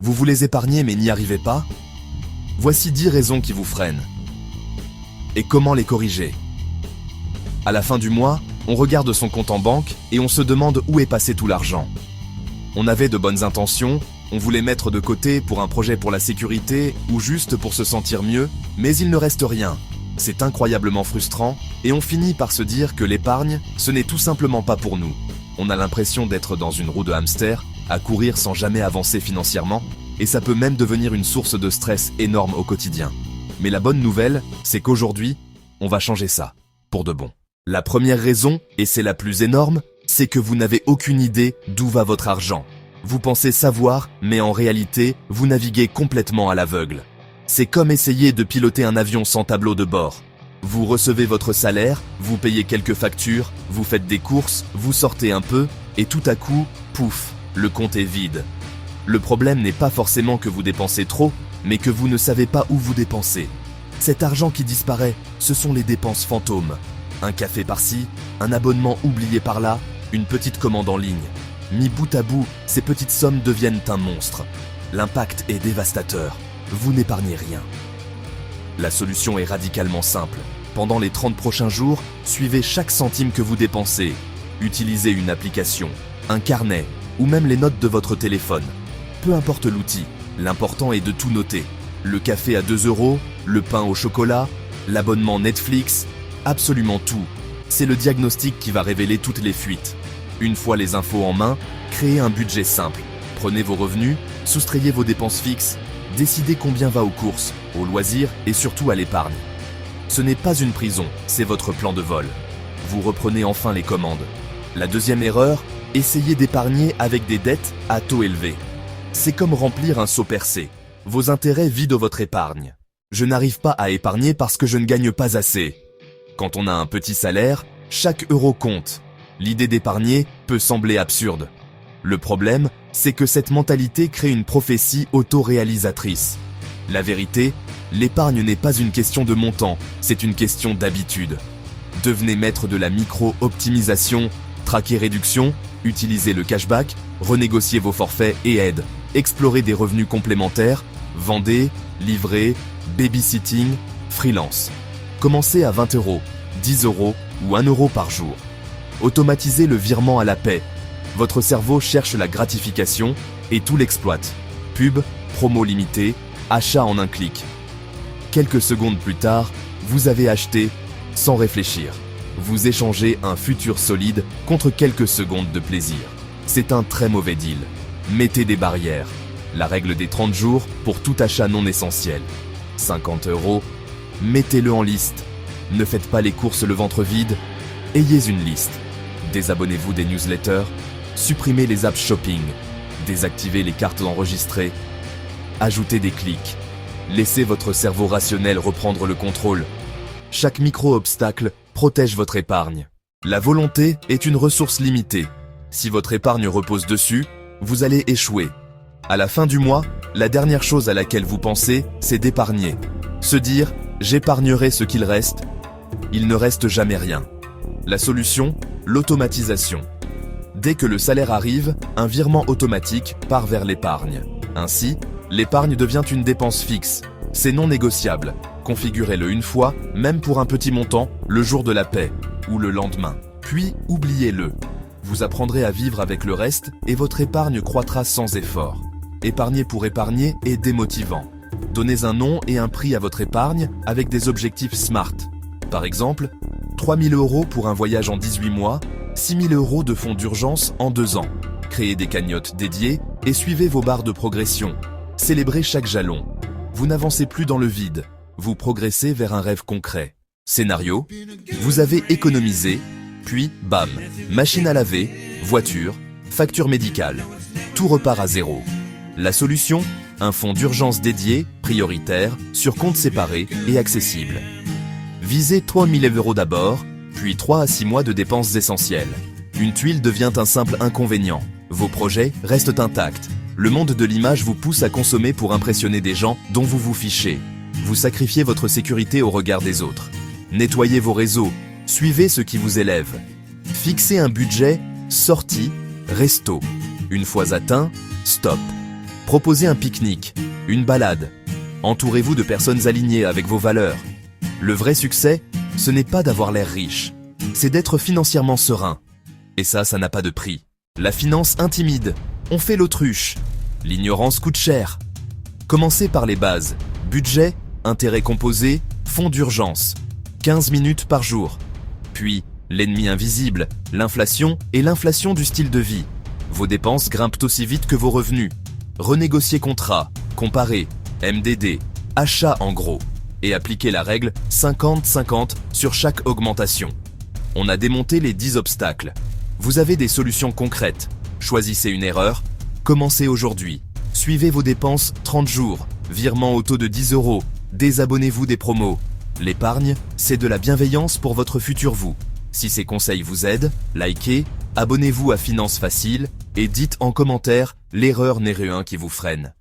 Vous voulez épargner mais n'y arrivez pas? Voici 10 raisons qui vous freinent. Et comment les corriger? À la fin du mois, on regarde son compte en banque et on se demande où est passé tout l'argent. On avait de bonnes intentions, on voulait mettre de côté pour un projet pour la sécurité ou juste pour se sentir mieux, mais il ne reste rien. C'est incroyablement frustrant et on finit par se dire que l'épargne, ce n'est tout simplement pas pour nous. On a l'impression d'être dans une roue de hamster, à courir sans jamais avancer financièrement, et ça peut même devenir une source de stress énorme au quotidien. Mais la bonne nouvelle, c'est qu'aujourd'hui, on va changer ça, pour de bon. La première raison, et c'est la plus énorme, c'est que vous n'avez aucune idée d'où va votre argent. Vous pensez savoir, mais en réalité, vous naviguez complètement à l'aveugle. C'est comme essayer de piloter un avion sans tableau de bord. Vous recevez votre salaire, vous payez quelques factures, vous faites des courses, vous sortez un peu, et tout à coup, pouf, le compte est vide. Le problème n'est pas forcément que vous dépensez trop, mais que vous ne savez pas où vous dépensez. Cet argent qui disparaît, ce sont les dépenses fantômes. Un café par-ci, un abonnement oublié par-là, une petite commande en ligne. Mis bout à bout, ces petites sommes deviennent un monstre. L'impact est dévastateur. Vous n'épargnez rien. La solution est radicalement simple. Pendant les 30 prochains jours, suivez chaque centime que vous dépensez. Utilisez une application, un carnet ou même les notes de votre téléphone. Peu importe l'outil, l'important est de tout noter. Le café à 2 €, le pain au chocolat, l'abonnement Netflix, absolument tout. C'est le diagnostic qui va révéler toutes les fuites. Une fois les infos en main, créez un budget simple. Prenez vos revenus, soustrayez vos dépenses fixes, décidez combien va aux courses, aux loisirs et surtout à l'épargne. Ce n'est pas une prison, c'est votre plan de vol. Vous reprenez enfin les commandes. La deuxième erreur, essayez d'épargner avec des dettes à taux élevés. C'est comme remplir un seau percé. Vos intérêts vident votre épargne. Je n'arrive pas à épargner parce que je ne gagne pas assez. Quand on a un petit salaire, chaque euro compte. L'idée d'épargner peut sembler absurde. Le problème, c'est que cette mentalité crée une prophétie auto-réalisatrice. La vérité, l'épargne n'est pas une question de montant, c'est une question d'habitude. Devenez maître de la micro-optimisation, traquez réduction, utilisez le cashback, renégociez vos forfaits et aides, explorez des revenus complémentaires, vendez, livrez, babysitting, freelance. Commencez à 20 €, 10 € ou 1 € par jour. Automatisez le virement à la paie. Votre cerveau cherche la gratification et tout l'exploite. Pub, promo limitée, achat en un clic. Quelques secondes plus tard, vous avez acheté sans réfléchir. Vous échangez un futur solide contre quelques secondes de plaisir. C'est un très mauvais deal. Mettez des barrières. La règle des 30 jours pour tout achat non essentiel. 50 €, mettez-le en liste. Ne faites pas les courses le ventre vide. Ayez une liste. Désabonnez-vous des newsletters. Supprimez les apps shopping. Désactivez les cartes enregistrées. Ajoutez des clics. Laissez votre cerveau rationnel reprendre le contrôle. Chaque micro-obstacle protège votre épargne. La volonté est une ressource limitée. Si votre épargne repose dessus, vous allez échouer. À la fin du mois, la dernière chose à laquelle vous pensez, c'est d'épargner. Se dire « j'épargnerai ce qu'il reste », il ne reste jamais rien. La solution, l'automatisation. Dès que le salaire arrive, un virement automatique part vers l'épargne. Ainsi, l'épargne devient une dépense fixe. C'est non négociable. Configurez-le une fois, même pour un petit montant, le jour de la paie ou le lendemain. Puis, oubliez-le. Vous apprendrez à vivre avec le reste et votre épargne croîtra sans effort. Épargner pour épargner est démotivant. Donnez un nom et un prix à votre épargne avec des objectifs SMART. Par exemple, 3 000 € pour un voyage en 18 mois, 6 000 € de fonds d'urgence en 2 ans. Créez des cagnottes dédiées et suivez vos barres de progression. Célébrez chaque jalon. Vous n'avancez plus dans le vide. Vous progressez vers un rêve concret. Scénario, vous avez économisé, puis bam, machine à laver, voiture, facture médicale. Tout repart à zéro. La solution, un fonds d'urgence dédié, prioritaire, sur compte séparé et accessible. Visez 3 000 € d'abord, puis 3 à 6 mois de dépenses essentielles. Une tuile devient un simple inconvénient. Vos projets restent intacts. Le monde de l'image vous pousse à consommer pour impressionner des gens dont vous vous fichez. Vous sacrifiez votre sécurité au regard des autres. Nettoyez vos réseaux, suivez ce qui vous élève. Fixez un budget, sortie, resto. Une fois atteint, stop. Proposez un pique-nique, une balade. Entourez-vous de personnes alignées avec vos valeurs. Le vrai succès, ce n'est pas d'avoir l'air riche, c'est d'être financièrement serein. Et ça n'a pas de prix. La finance intimide, on fait l'autruche. L'ignorance coûte cher. Commencez par les bases. Budget, intérêt composé, fonds d'urgence. 15 minutes par jour. Puis, l'ennemi invisible, l'inflation et l'inflation du style de vie. Vos dépenses grimpent aussi vite que vos revenus. Renégociez contrat, comparez, MDD, achat en gros. Et appliquez la règle 50-50 sur chaque augmentation. On a démonté les 10 obstacles. Vous avez des solutions concrètes. Choisissez une erreur. Commencez aujourd'hui. Suivez vos dépenses 30 jours. Virement au taux de 10 €. Désabonnez-vous des promos. L'épargne, c'est de la bienveillance pour votre futur vous. Si ces conseils vous aident, likez, abonnez-vous à Finance Facile et dites en commentaire l'erreur numéro 1 qui vous freine.